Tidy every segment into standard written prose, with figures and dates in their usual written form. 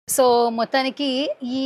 So మొత్తానికి ఈ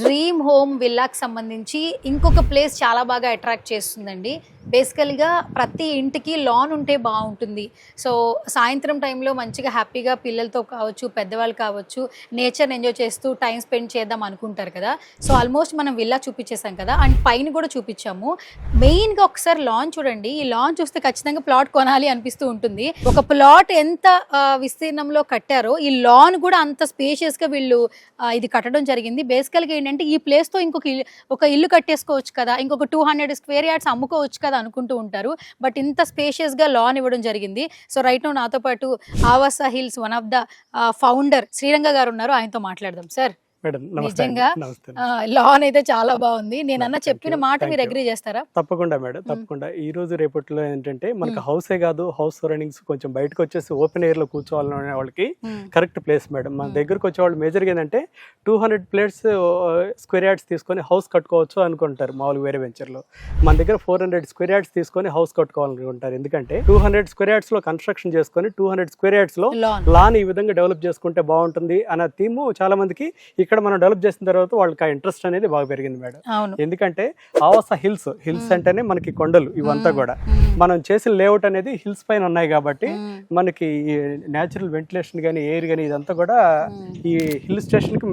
dream home విల్లాకి సంబంధించి ఇంకొక ప్లేస్ చాలా బాగా అట్రాక్ట్ చేస్తుందండి. బేసికల్గా ప్రతి ఇంటికి లాన్ ఉంటే బాగుంటుంది. సో సాయంత్రం టైంలో మంచిగా హ్యాపీగా పిల్లలతో కావచ్చు, పెద్దవాళ్ళు కావచ్చు, నేచర్ని ఎంజాయ్ చేస్తూ టైం స్పెండ్ చేద్దాం అనుకుంటారు కదా. సో ఆల్మోస్ట్ మనం విల్లా చూపించేసాం కదా, అండ్ పైన కూడా చూపించాము. మెయిన్గా ఒకసారి లాన్ చూడండి. ఈ లాన్ చూస్తే ఖచ్చితంగా ప్లాట్ కొనాలి అనిపిస్తూ ఉంటుంది. ఒక ప్లాట్ ఎంత విస్తీర్ణంలో కట్టారో ఈ లాన్ కూడా అంత స్పేషియస్గా వీళ్ళు ఇది కట్టడం జరిగింది. బేసికల్గా ఏంటంటే ఈ ప్లేస్తో ఒక ఇల్లు కట్టేసుకోవచ్చు కదా, ఇంకొక 200 స్క్వేర్ యార్డ్స్ అమ్ముకోవచ్చు కదా అనుకుంటూ ఉంటారు. బట్ ఇంత స్పేషియస్గా లాన్ ఇవ్వడం జరిగింది. సో రైట్ నౌ నాతో పాటు Avasa hills one of the founder Sriranga గారు ఉన్నారు. ఆయనతో మాట్లాడదాం. సార్ నిజంగా లాన్ అయితే చాలా బాగుంది. నేను చెప్పిన మాట మీరు అగ్రీ చేస్తారా? తప్పకుండా మేడం, తప్పకుండా. ఈ రోజు రేపట్లో ఏంటంటే మనకి హౌసే కాదు, హౌస్ సరౌండింగ్స్ కొంచెం బయటకు వచ్చేసి ఓపెన్ ఎయిర్ లో కూర్చోవాలనే వాళ్ళకి కరెక్ట్ ప్లేస్ మేడం. మన దగ్గరకు వచ్చే వాళ్ళు మేజర్గా ఏంటంటే 200 ప్లేట్స్ స్క్వేర్ యార్డ్స్ తీసుకొని హౌస్ కట్టుకోవచ్చు అనుకుంటారు మామూలు వేరే వెంచర్ లో. మన దగ్గర 400 స్క్వేర్ యార్డ్స్ తీసుకొని హౌస్ కట్టుకోవాలనుకుంటారు. ఎందుకంటే 200 స్క్వేర్ యార్డ్స్ లో కన్స్ట్రక్షన్ చేసుకొని 200 స్క్వేర్ యార్డ్స్ లో లాన్ ఈ విధంగా డెవలప్ చేసుకుంటే బాగుంటుంది అన్న థీమ్ చాలా మందికి ఇక్కడ మనం డెవలప్ చేసిన తర్వాత వాళ్ళకి ఆ ఇంట్రెస్ట్ అనేది బాగా పెరిగింది మేడం. ఎందుకంటే ఆవాస హిల్స్ అంటేనే మనకి కొండలు ఇవంతా కూడా మనం చేసిన లేఅవుట్ అనేది హిల్స్ పైన ఉన్నాయి కాబట్టి మనకి న్యాచురల్ వెంటిలేషన్ కానీ ఎయిర్ కానీ ఇదంతా కూడా ఈ హిల్ స్టేషన్ కి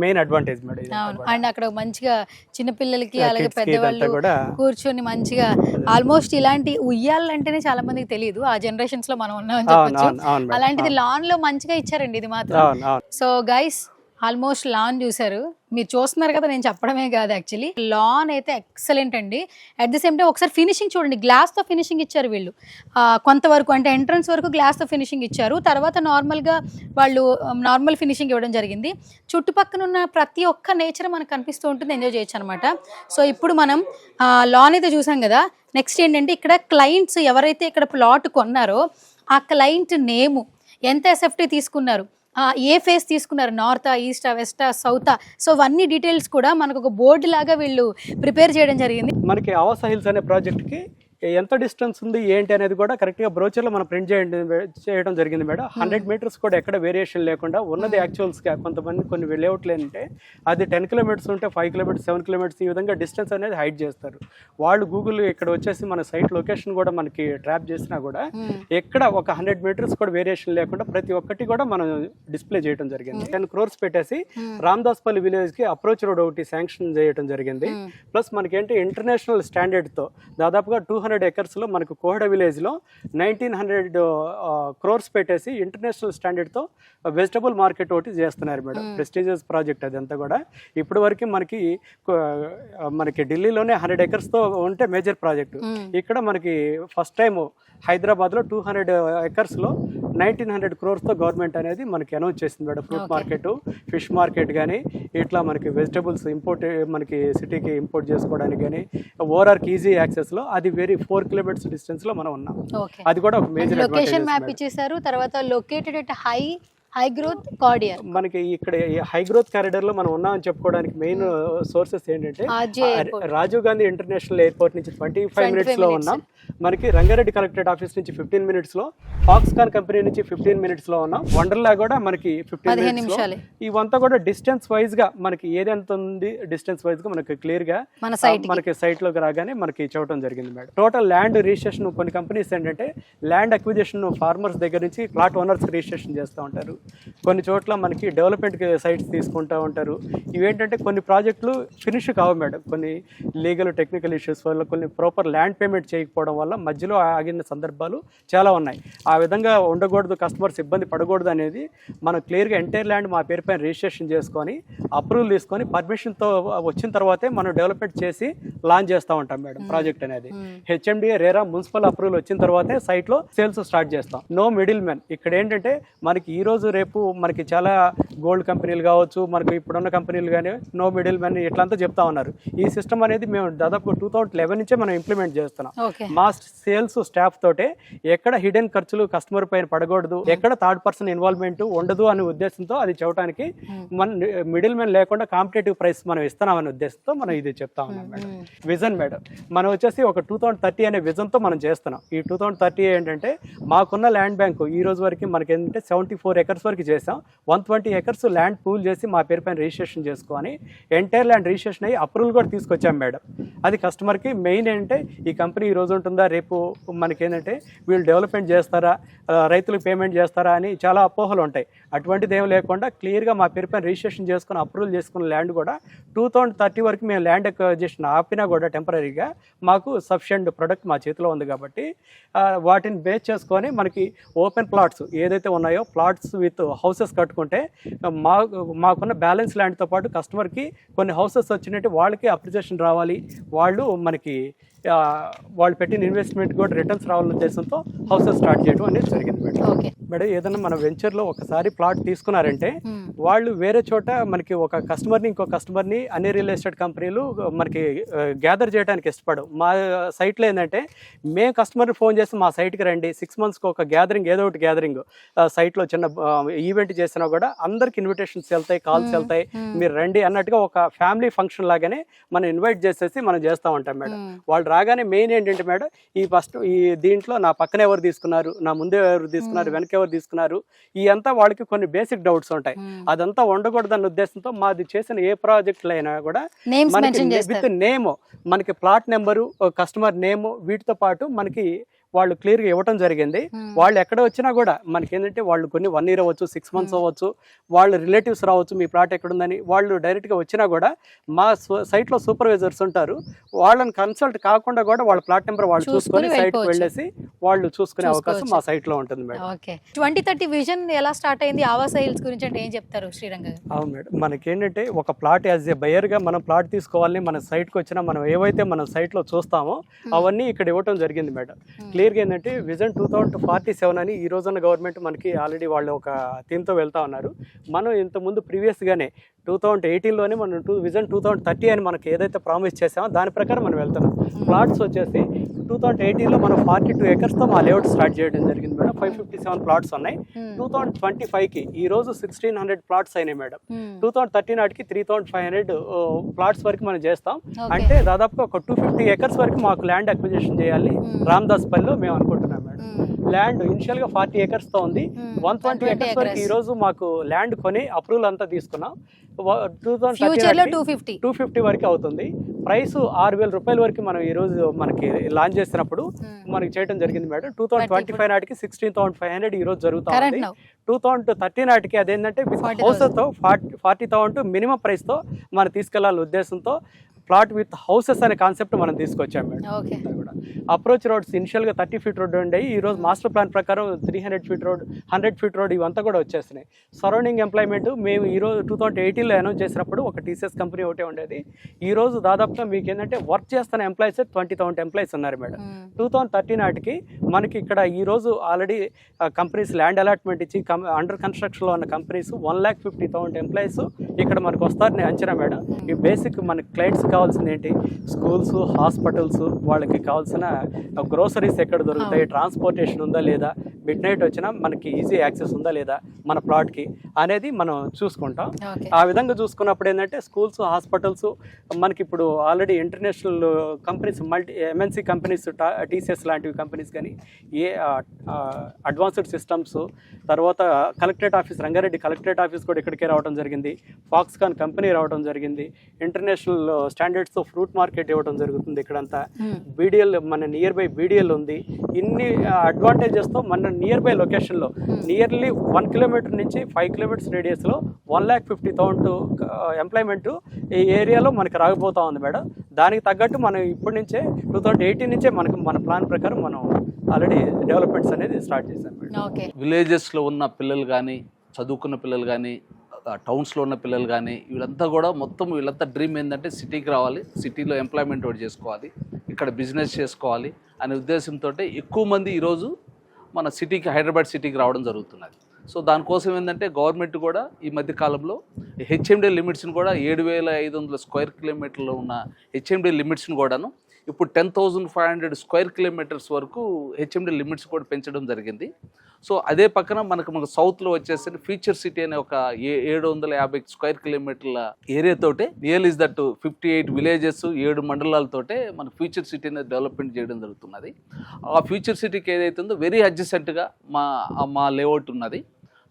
మెయిన్ అడ్వాంటేజ్ మేడం. అండ్ అక్కడ మంచిగా చిన్నపిల్లలకి అలాగే పెద్దవాళ్ళు కూడా కూర్చొని మంచిగా ఆల్మోస్ట్ ఇలాంటి ఉయ్యాలంటేనే చాలా మందికి తెలియదు, ఆ జనరేషన్స్ లో మనం ఉన్నామని చెప్పొచ్చు. అలాంటిది లాన్ లో మంచిగా ఇచ్చారండి ఇది మాత్రం. సో గైస్ ఆల్మోస్ట్ లాన్ చూసారు, మీరు చూస్తున్నారు కదా, నేను చెప్పడమే కాదు యాక్చువల్లీ లాన్ అయితే ఎక్సలెంట్ అండి. అట్ ది సేమ్ టైం ఒకసారి ఫినిషింగ్ చూడండి, గ్లాస్తో ఫినిషింగ్ ఇచ్చారు వీళ్ళు. కొంతవరకు అంటే ఎంట్రన్స్ వరకు గ్లాస్తో ఫినిషింగ్ ఇచ్చారు, తర్వాత నార్మల్గా వాళ్ళు నార్మల్ ఫినిషింగ్ ఇవ్వడం జరిగింది. చుట్టుపక్కల ఉన్న ప్రతి ఒక్క నేచర్ మనకు కనిపిస్తూ ఉంటుంది, ఎంజాయ్ చేయొచ్చు అనమాట. సో ఇప్పుడు మనం లాన్ అయితే చూసాం కదా, నెక్స్ట్ ఏంటంటే ఇక్కడ క్లయింట్స్ ఎవరైతే ఇక్కడ ప్లాట్ కొన్నారో ఆ క్లయింట్ నేము, ఎంత ఎస్ఎఫ్టీ తీసుకున్నారు, ఏ ఫేస్ తీసుకున్నారు, నార్తా, ఈస్టా, వెస్టా, సౌతా, సో అవన్నీ డీటెయిల్స్ కూడా మనకు ఒక బోర్డు లాగా వీళ్ళు ప్రిపేర్ చేయడం జరిగింది. మనకి ఆవాస హిల్స్ అనే ప్రాజెక్ట్కి ఎంత డిస్టెన్స్ ఉంది ఏంటి అనేది కూడా కరెక్ట్గా బ్రోచర్లో మనం ప్రింట్ చేయడం జరిగింది మేడం. 100 మీటర్స్ కూడా ఎక్కడ వేరియేషన్ లేకుండా ఉన్నది. యాక్చువల్స్గా కొంతమంది కొన్ని లేఅవుట్లు ఏంటంటే అది 10 కిలోమీటర్స్ ఉంటే 5 కిలోమీటర్స్ 7 కిలోమీటర్స్ ఈ విధంగా డిస్టెన్స్ అనేది హైడ్ చేస్తారు వాళ్ళు. గూగుల్ ఇక్కడ వచ్చేసి మన సైట్ లొకేషన్ కూడా మనకి ట్రాప్ చేసినా కూడా ఎక్కడ ఒక 100 మీటర్స్ కూడా వేరియేషన్ లేకుండా ప్రతి ఒక్కటి కూడా మనం డిస్ప్లే చేయడం జరిగింది. 10 crores పెట్టేసి రామదాస్పల్లి విలేజ్కి అప్రోచ్ రోడ్ ఒకటి శాంక్షన్ చేయడం జరిగింది. ప్లస్ మనకేంటి ఇంటర్నేషనల్ స్టాండర్డ్తో దాదాపుగా 200 acres లో మనకు కోహడ విలేజ్ లో 1900 crores పెట్టేసి ఇంటర్నేషనల్ స్టాండర్డ్ తో వెజిటబుల్ మార్కెట్ ఒకటి చేస్తున్నారు మేడం. ప్రెస్టీజియస్ ప్రాజెక్ట్ అదంతా కూడా. ఇప్పటి వరకు మనకి ఢిల్లీలోనే 100 acres తో ఉంటే మేజర్ ప్రాజెక్టు. ఇక్కడ మనకి ఫస్ట్ టైం హైదరాబాద్ లో 200 acres లో 1900 crores తో గవర్నమెంట్ అనేది మనకి అనౌన్స్ చేసింది madam. Fruit market, fish market కానీ ఇట్లా మనకి వెజిటబుల్స్ ఇంపోర్ట్ మనకి సిటీకి ఇంపోర్ట్ చేసుకోవడానికి కానీ ఓఆర్ఆర్కి ఈజీ యాక్సెస్ లో అది 4 kilometers డిస్టెన్స్ లో మనం ఉన్నాం. అది కూడా ఒక మేజర్ లొకేషన్ మ్యాప్ ఇచ్చేసారు. తర్వాత located at high growth corridor. మనకి ఇక్కడ హై గ్రోత్ కారిడార్ లో మనం ఉన్నామని చెప్పుకోవడానికి మెయిన్ సోర్సెస్ ఏంటంటే రాజీవ్ గాంధీ ఇంటర్నేషనల్ ఎయిర్పోర్ట్ నుంచి 25 minutes లో ఉన్నాం. మనకి రంగారెడ్డి కలెక్టరేట్ ఆఫీస్ నుంచి 15 minutes లో, ఫాక్స్కాన్ కంపెనీ నుంచి 15 minutes లో ఉన్నాం. వండర్లా కూడా మనకి 15 minutes లో. ఇవంతా కూడా డిస్టెన్స్ వైజ్ గా మనకి ఏదెంత ఉంది డిస్టెన్స్ వైజ్ గా మనకి క్లియర్ గా మనకి సైట్ లోకి రాగానే మనకి చెప్పడం జరిగింది మేడం. టోటల్ ల్యాండ్ రిజిస్ట్రేషన్ కొన్ని కంపెనీస్ ఏంటంటే ల్యాండ్ అక్విజిషన్ ఫార్మర్స్ దగ్గర నుంచి ప్లాట్ ఓనర్స్ రిజిస్ట్రేషన్ చేస్తూ ఉంటారు. కొన్ని చోట్ల మనకి డెవలప్మెంట్ సైట్స్ తీసుకుంటూ ఉంటారు. ఇవేంటంటే కొన్ని ప్రాజెక్టులు ఫినిష్ కావు మేడం, కొన్ని లీగల్ టెక్నికల్ ఇష్యూస్ వల్ల, కొన్ని ప్రాపర్ ల్యాండ్ పేమెంట్ చేయకపోవడం వల్ల మధ్యలో ఆగిన సందర్భాలు చాలా ఉన్నాయి. ఆ విధంగా ఉండకూడదు, కస్టమర్స్ ఇబ్బంది పడకూడదు అనేది మనం క్లియర్గా ఎంటైర్ ల్యాండ్ మా పేరు పైన రిజిస్ట్రేషన్ చేసుకొని అప్రూవల్ తీసుకొని పర్మిషన్తో వచ్చిన తర్వాతే మనం డెవలప్మెంట్ చేసి లాంచ్ చేస్తూ ఉంటాం మేడం ప్రాజెక్ట్ అనేది. హెచ్ఎండిఏ రేరా మున్సిపల్ అప్రూవల్ వచ్చిన తర్వాతే సైట్లో సేల్స్ స్టార్ట్ చేస్తాం. No middle man. ఇక్కడ ఏంటంటే మనకి ఈ రోజు రేపు మనకి చాలా గోల్డ్ కంపెనీలు కావచ్చు, మనకి ఇప్పుడున్న కంపెనీలు కానీ నో మిడిల్ మ్యాన్ ఇట్లంతా చెప్తా ఉన్నారు. ఈ సిస్టమ్ అనేది మేము దాదాపు 2011 నుంచే మనం ఇంప్లిమెంట్ చేస్తున్నాం. మా సేల్స్ స్టాఫ్ తోటే ఎక్కడ హిడెన్ ఖర్చులు కస్టమర్ పైన పడకూడదు, ఎక్కడ థర్డ్ పర్సన్ ఇన్వాల్వ్మెంట్ ఉండదు అనే ఉద్దేశంతో అది చెప్పడానికి మన మిడిల్ మ్యాన్ లేకుండా కాంపిటేటివ్ ప్రైస్ మనం ఇస్తున్నామనే ఉద్దేశంతో మనం ఇది చెప్తా ఉన్నాం మేడం. విజన్ మేడం మనం వచ్చేసి ఒక 2030 అనే విజన్ తో మనం చేస్తున్నాం. ఈ 2030 ఏంటంటే మాకున్న ల్యాండ్ బ్యాంకు ఈ రోజు వరకు మనకి ఏంటంటే 74 acres acres వరకు చేసాం. 120 acres ల్యాండ్ పూల్ చేసి మా పేరు పైన రిజిస్ట్రేషన్ చేసుకొని ఎంటైర్ ల్యాండ్ రిజిస్ట్రేషన్ అయ్యి అప్రూవల్ కూడా తీసుకొచ్చాం మేడం. అది కస్టమర్కి మెయిన్ ఏంటంటే ఈ కంపెనీ ఈ రోజు ఉంటుందా, రేపు మనకేంటంటే వీళ్ళు డెవలప్మెంట్ చేస్తారా, రైతులకు పేమెంట్ చేస్తారా అని చాలా అపోహలు ఉంటాయి. అటువంటిది ఏం లేకుండా క్లియర్గా మా పేరు పైన రిజిస్ట్రేషన్ చేసుకుని అప్రూవల్ చేసుకున్న ల్యాండ్ కూడా 2030 వరకు మేము ల్యాండ్ అక్విజిషన్ ఆపినా కూడా టెంపరీగా మాకు సఫిషియంట్ ప్రొడక్ట్ మా చేతిలో ఉంది కాబట్టి వాటిని బేస్ చేసుకొని మనకి ఓపెన్ ప్లాట్స్ ఏదైతే ఉన్నాయో ప్లాట్స్ విత్ హౌసెస్ కట్టుకుంటే మాకున్న బ్యాలెన్స్ ల్యాండ్తో పాటు కస్టమర్కి కొన్ని హౌసెస్ వచ్చినట్టు వాళ్ళకి అప్రిసియేషన్ రావాలి, వాళ్ళు పెట్టిన ఇన్వెస్ట్మెంట్ కూడా రిటర్న్స్ రావాలనే ఉద్దేశంతో హౌసెస్ స్టార్ట్ చేయడం అనేది జరిగింది మేడం. ఏదైనా మన వెంచర్లో ఒకసారి ప్లాట్ తీసుకున్నారంటే వాళ్ళు వేరే చోట మనకి ఒక కస్టమర్ని ఇంకో కస్టమర్ని అన్ని రియల్ ఎస్టేట్ కంపెనీలు మనకి గ్యాదర్ చేయడానికి ఇష్టపడవు. మా సైట్లో ఏంటంటే మేము కస్టమర్ని ఫోన్ చేసి మా సైట్కి రండి, 6 monthsకి ఒక గ్యాదరింగ్ ఏదో ఒకటి గ్యాదరింగ్ సైట్లో చిన్న ఈవెంట్ చేసినా కూడా అందరికి ఇన్విటేషన్స్ వెళ్తాయి, కాల్స్ వెళ్తాయి, మీరు రండి అన్నట్టుగా ఒక ఫ్యామిలీ ఫంక్షన్ లాగానే మనం ఇన్వైట్ చేసేసి మనం చేస్తూ ఉంటాం మేడం. వాళ్ళు రాగానే మెయిన్ ఏంటంటే మేడం ఈ దీంట్లో నా పక్కన ఎవరు తీసుకున్నారు, నా ముందే ఎవరు తీసుకున్నారు, వెనక ఎవరు తీసుకున్నారు, ఈ అంతా వాళ్ళకి కొన్ని బేసిక్ డౌట్స్ ఉంటాయి. అదంతా ఉండకూడదన్న ఉద్దేశంతో మాది చేసిన ఏ ప్రాజెక్టులు అయినా కూడా మనకి విత్ నేమ్, మనకి ప్లాట్ నెంబరు, కస్టమర్ నేమ్ వీటితో పాటు మనకి వాళ్ళు క్లియర్గా ఇవ్వటం జరిగింది. వాళ్ళు ఎక్కడ వచ్చినా కూడా మనకి ఏంటంటే వాళ్ళు కొన్ని 1 year అవ్వచ్చు, 6 months అవ్వచ్చు, వాళ్ళు రిలేటివ్స్ రావచ్చు, మీ ప్లాట్ ఎక్కడుందని వాళ్ళు డైరెక్ట్గా వచ్చినా కూడా మా సైట్లో సూపర్వైజర్స్ ఉంటారు, వాళ్ళని కన్సల్ట్ కాకుండా కూడా వాళ్ళ ప్లాట్ నెంబర్ వాళ్ళు చూసుకొని సైట్కి వెళ్ళేసి వాళ్ళు చూసుకునే అవకాశం మా సైట్లో ఉంటుంది మేడం. 2030 విజన్ ఎలా స్టార్ట్ అయింది ఆవాస హిల్స్ గురించి అంటే ఏం చెప్తారు శ్రీరంగ? అవును మేడం, మనకేంటంటే ఒక ప్లాట్ యాజ్ ఏ బయర్గా మనం ప్లాట్ తీసుకోవాలని మన సైట్కి వచ్చినా మనం ఏవైతే మనం సైట్లో చూస్తామో అవన్నీ ఇక్కడ ఇవ్వటం జరిగింది మేడం. క్లియర్గా ఏంటంటే విజన్ 2047 అని ఈ రోజున్న గవర్నమెంట్ మనకి ఆల్రెడీ వాళ్ళు ఒక థీమ్తో వెళ్తా ఉన్నారు. మనం ఇంతకుముందు ప్రీవియస్గానే 2018లోనే మనం విజన్ 2030 అని మనకి ఏదైతే ప్రామిస్ చేసామో దాని ప్రకారం మనం వెళ్తున్నాం. ప్లాట్స్ వచ్చేసి 2018లో మనం 42 acresతో మా లేఅవుట్ స్టార్ట్ చేయడం జరిగింది మేడం. 557 ప్లాట్స్ ఉన్నాయి. 2025కి ఈ రోజు 1600 ప్లాట్స్ అయినాయి మేడం. 2030 నాటికి 3500 ప్లాట్స్ వరకు మనం చేస్తాం. అంటే దాదాపుగా ఒక 250 acres వరకు మాకు ల్యాండ్ అక్విజిషన్ చేయాలి రామదాస్ పల్లిలో మేము అనుకుంటున్నాం మేడం. ల్యాండ్ ఇనిషియల్ గా 40 acres తో ఉంది. 120 acres వరకు ఈ రోజు మాకు ల్యాండ్ కొని అప్రూవల్ అంతా తీసుకున్నాం. 250 వరకు అవుతుంది. ప్రైస్ 6,000 రూపాయల వరకు మనం ఈ రోజు మనకి లాంచ్ చేసినప్పుడు మనకి చేయడం జరిగింది మేడం. 2025 నాటికి 16,500 ఈ రోజు జరుగుతుంది. 2030 నాటికి అదేంటంటే హౌస్ తో 40,000 మినిమం ప్రైస్ తో మనం తీసుకెళ్లాలనే ఉద్దేశంతో ప్లాట్ విత్ హౌసెస్ అనే కాన్సెప్ట్ మనం తీసుకొచ్చాం మేడం. అప్రోచ్ రోడ్స్ ఇనిషియల్గా 30 feet రోడ్ ఉండేవి. ఈ రోజు మాస్టర్ ప్లాన్ ప్రకారం 300 feet రోడ్, 100 feet రోడ్ ఇవంతా కూడా వచ్చేస్తున్నాయి. సరౌండింగ్ ఎంప్లాయ్మెంట్ మేము ఈ రోజు 2018లో అనౌన్స్ చేసినప్పుడు ఒక టీసీఎస్ కంపెనీ ఒకటే ఉండేది. ఈ రోజు దాదాపుగా మీకు ఏంటంటే వర్క్ చేస్తున్న ఎంప్లాయీస్ 20,000 ఎంప్లాయీస్ ఉన్నారు మేడం. 2030 నాటికి మనకి ఇక్కడ ఈ రోజు ఆల్రెడీ కంపెనీస్ ల్యాండ్ అలాట్మెంట్ ఇచ్చి అండర్ కన్స్ట్రక్షన్లో ఉన్న కంపెనీస్ 1,50,000 ఎంప్లాయీస్ ఇక్కడ మనకు వస్తారని అంచనా మేడం. ఈ బేసిక్ మనకి క్లయింట్స్ కావాల్సింది ఏంటి, స్కూల్స్, హాస్పిటల్స్, వాళ్ళకి కావాల్సిన గ్రోసరీస్ ఎక్కడ దొరుకుతాయి, ట్రాన్స్పోర్టేషన్ ఉందా లేదా, మిడ్ నైట్ వచ్చినా మనకి ఈజీ యాక్సెస్ ఉందా లేదా మన ప్లాట్కి అనేది మనం చూసుకుంటాం. ఆ విధంగా చూసుకున్నప్పుడు ఏంటంటే స్కూల్స్, హాస్పిటల్స్ మనకి ఇప్పుడు already international companies, MNC companies, TCS లాంటివి కంపెనీస్ కానీ అడ్వాన్స్డ్ సిస్టమ్స్, తర్వాత collectorate office, Rangareddy collectorate office కూడా ఇక్కడికే రావడం జరిగింది. ఫాక్స్కాన్ కంపెనీ రావడం జరిగింది. ఇంటర్నేషనల్ స్టాండర్డ్స్ ఫ్రూట్ మార్కెట్ ఇవ్వడం జరుగుతుంది ఇక్కడంతా. BDL మన నియర్ బై BDL ఉంది. ఇన్ని అడ్వాంటేజెస్తో మన నియర్ బై లొకేషన్లో నియర్లీ 1 kilometer నుంచి 5 kilometers రేడియస్లో 1,50,000 ఎంప్లాయ్మెంట్ ఈ ఏరియాలో మనకి రాకపోతా ఉంది మేడం. దానికి తగ్గట్టు మనం ఇప్పటి నుంచే 2018 నుంచే మన ప్లాన్ ప్రకారం మనం ఆల్రెడీ డెవలప్మెంట్స్ అనేది స్టార్ట్ చేశాం మేడం. విలేజెస్లో ఉన్న పిల్లలు కానీ, చదువుకున్న పిల్లలు కానీ, టౌన్స్లో ఉన్న పిల్లలు కానీ వీళ్ళంతా డ్రీమ్ ఏంటంటే సిటీకి రావాలి, సిటీలో ఎంప్లాయ్మెంట్ ఒకటి చేసుకోవాలి, ఇక్కడ బిజినెస్ చేసుకోవాలి అనే ఉద్దేశంతో ఎక్కువ మంది ఈరోజు మన సిటీకి, హైదరాబాద్ సిటీకి రావడం జరుగుతున్నది. సో దానికోసం ఏంటంటే గవర్నమెంట్ కూడా ఈ మధ్య కాలంలో HMD లిమిట్స్ని కూడా 7,500 square kilometerలో ఉన్న HMD లిమిట్స్ని కూడాను ఇప్పుడు 10,500 square kilometers వరకు HMD లిమిట్స్ కూడా పెంచడం జరిగింది. సో అదే పక్కన మనకు సౌత్లో వచ్చేసరికి ఫ్యూచర్ సిటీ అనే ఒక 750 square kilometerల ఏరియాతోటే నియర్ ఇస్ దట్ 58 villages, 7 మండలాలతోటే మన ఫ్యూచర్ సిటీ అనేది డెవలప్మెంట్ చేయడం జరుగుతున్నది. ఆ ఫ్యూచర్ సిటీకి ఏదైతే ఉందో వెరీ అడ్జసెంట్గా మా లేఅవుట్ ఉన్నది.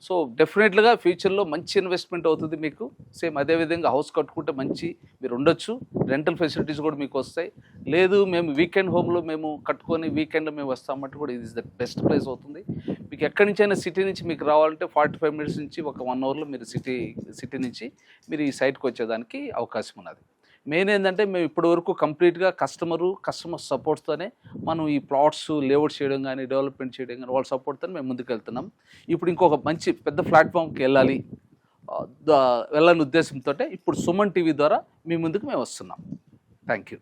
సో డెఫినెట్గా ఫ్యూచర్లో మంచి ఇన్వెస్ట్మెంట్ అవుతుంది మీకు. సేమ్ అదేవిధంగా హౌస్ కట్టుకుంటే మంచి మీరు ఉండొచ్చు, రెంటల్ ఫెసిలిటీస్ కూడా మీకు వస్తాయి. లేదు మేము వీకెండ్ హోమ్లో మేము కట్టుకొని వీకెండ్లో మేము వస్తామంటే కూడా ఇది ఇస్ ద బెస్ట్ ప్లేస్ అవుతుంది. మీకు ఎక్కడి నుంచైనా సిటీ నుంచి మీకు రావాలంటే 45 మినిట్స్ నుంచి ఒక 1 అవర్లో మీరు సిటీ నుంచి మీరు ఈ సైట్కి వచ్చేదానికి అవకాశం ఉన్నది. మెయిన్ ఏంటంటే మేము ఇప్పటి వరకు కంప్లీట్గా కస్టమర్ సపోర్ట్తోనే మనం ఈ ప్లాట్స్ లేఅవుట్ చేయడం కానీ డెవలప్మెంట్ చేయడం కానీ వాళ్ళ సపోర్ట్తో మేము ముందుకు వెళ్తున్నాం. ఇప్పుడు ఇంకొక మంచి పెద్ద ప్లాట్ఫామ్కి వెళ్ళాలని ఉద్దేశంతో ఇప్పుడు సుమన్ టీవీ ద్వారా మీ ముందుకు మేము వస్తున్నాం. Thank you.